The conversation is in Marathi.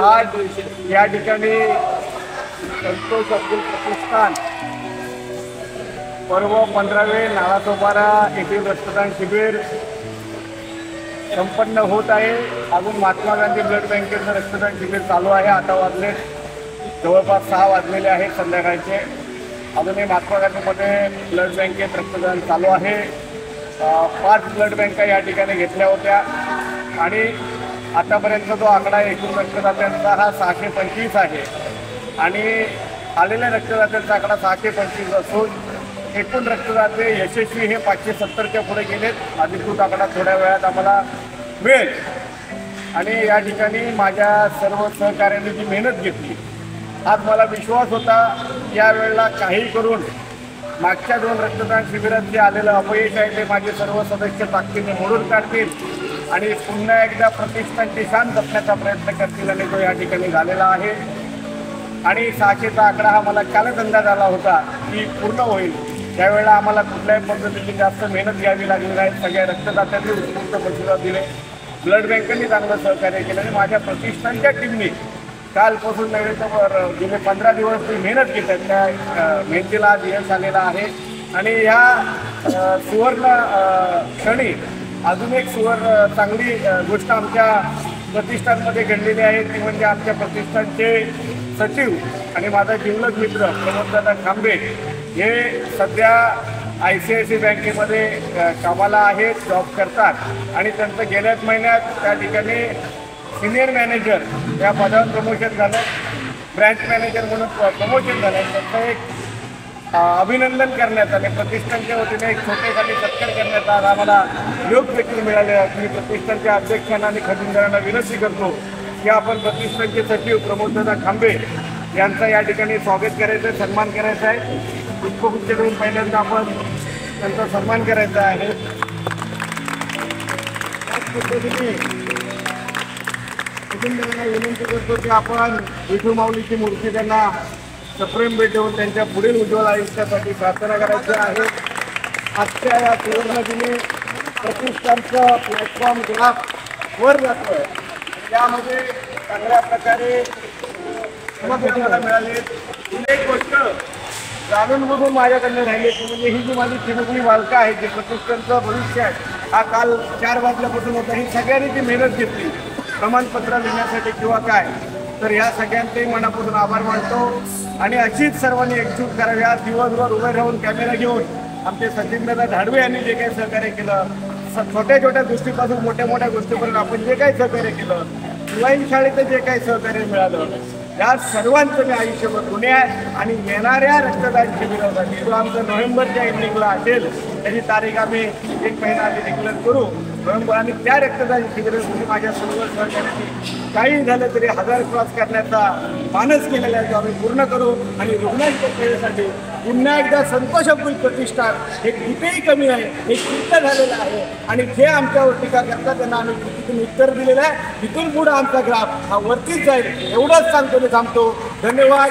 आज या ठिकाणी संतोष अब्दुल प्रतिष्ठान पर्व 15वे नालासोपारा येथील रक्तदान शिबिर संपन्न होत आहे। अजून महात्मा गांधी ब्लड बँकेचं रक्तदान शिबिर चालू आहे। आता वाजले जवळपास 6 वाजलेले आहेत संध्याकाळचे। अजूनही महात्मा गांधीमध्ये ब्लड बँकेत रक्तदान चालू आहे। 5 ब्लड बँका या ठिकाणी घेतल्या होत्या आणि आतापर्यंत जो आकडा एकूण रक्तदात्यांचा हा 625 आहे आणि आलेल्या रक्तदात्यांचा आकडा 625 असून एकूण रक्तदाते यशस्वी हे 570च्या पुढे गेलेत। अधिकृत आकडा थोड्या वेळात आम्हाला मिळेल आणि या ठिकाणी माझ्या सर्व सहकार्यांनी जी मेहनत घेतली, आज मला विश्वास होता यावेळेला काही करून मागच्या 2 रक्तदान शिबिरात जे आलेलं अपयश आहे ते माझे सर्व सदस्य ताकदीने मोडून काढतील आणि पुन्हा एकदा प्रतिष्ठानची शान जपण्याचा प्रयत्न करतील आणि तो या ठिकाणी झालेला आहे। आणि 600चा आकडा हा मला कालच अंदाज आला होता की पूर्ण होईल। त्यावेळेला आम्हाला कुठल्याही पद्धतीने जास्त मेहनत घ्यावी लागली नाही। सगळ्या रक्तदात्यांनी उत्स्फूर्त प्रतिसाद दिले, ब्लड बँकेने चांगलं सहकार्य केलं आणि माझ्या प्रतिष्ठानच्या टीमने कालपासून नव्हे तर गेले 15 दिवस ती मेहनत घेतात, त्या मेहनतीला आज यश आलेला आहे। आणि ह्या सुवर्ण क्षणी अजून एक चांगली गोष्ट आमच्या प्रतिष्ठानमध्ये घडलेली आहे, ती म्हणजे आमच्या प्रतिष्ठानचे सचिव आणि माझा जिवलग मित्र प्रमोददादा खांबे हे सध्या ICICI बँकेमध्ये कामाला आहेत, जॉब करतात आणि त्यांचं गेल्याच महिन्यात त्या ठिकाणी सिनियर मॅनेजर या पदावर प्रमोशन झालं, ब्रँच मॅनेजर म्हणून प्रमोशन झालं। त्यांचं एक अभिनंदन करण्यात आले, प्रतिष्ठानच्या वतीने एक छोटेखाली सत्कार करण्यात आला। आम्हाला योग देखील मिळाले। मी प्रतिष्ठानच्या अध्यक्षांना आणि खजिनदारांना विनंती करतो की आपण प्रतिष्ठानचे सचिव प्रमोददादा खांबे यांचा या ठिकाणी स्वागत करायचं आहे, सन्मान करायचा आहे। पुष्पगुच्छ देऊन पहिल्यांदा आपण त्यांचा सन्मान करायचा आहे। खजिनदारांना विनंती करतो की आपण विठू माऊलीची मूर्ती त्यांना सप्रेम भेट देऊन त्यांच्या पुढील उज्ज्वल आयुष्यासाठी प्रार्थना करायची आहे। आजच्या या सुवर्ण दिनी प्रतिष्ठानचं प्लॅटफॉर्म ग्राफ वर जातोय, त्यामध्ये चांगल्या प्रकारे मला मिळाले। एक गोष्ट जाणून बघून माझ्याकडनं राहिली ती म्हणजे ही जी माझी चिमुकली बालका आहे, जे प्रतिष्ठानचं भविष्य आहे, हा काल 4 वाजल्यापासून होता। ही सगळ्यांनी जी मेहनत घेतली प्रमाणपत्र लिहिण्यासाठी किंवा काय, तर या सगळ्यांचेही मनापासून आभार मानतो आणि अशीच सर्वांनी एकजूट करावी। आज दिवसभर उभे राहून कॅमेरा घेऊन आमचे सचिनदादा धाडवे यांनी जे काही सहकार्य केलं, छोट्या छोट्या गोष्टीपासून मोठ्या मोठ्या गोष्टीपर्यंत आपण जे काही सहकार्य केलं, शिवाई शाळेचं जे काही सहकार्य मिळालं, या सर्वांचं मी आयुष्यभर ऋणी आहे। आणि येणाऱ्या रक्तदान शिबिरासाठी जो आमचा नोव्हेंबरच्या एंडिंगला असेल त्याची तारीख आम्ही 1 महिना आधी डिक्लेअर करू नोव्हेंबर, आणि त्या रक्तदान शिबिरासाठी माझ्या सर्व सहकार्यांनी काही झालं तरी 1000 क्रॉस करण्याचा मानस केलेला आहे, तो आम्ही पूर्ण करू आणि रुग्णांच्या सेवेसाठी पुन्हा एकदा संतोष अब्दुल प्रतिष्ठान हे कुठेही कमी आहे, हे सिद्ध झालेलं आहे। आणि जे आमच्यावर टीका करतात त्यांना आम्ही तिथून उत्तर दिलेलं आहे। तिथून पुढे आमचा ग्राफ हा वरतीच जाईल एवढंच सांगतो मी थांबतो। धन्यवाद।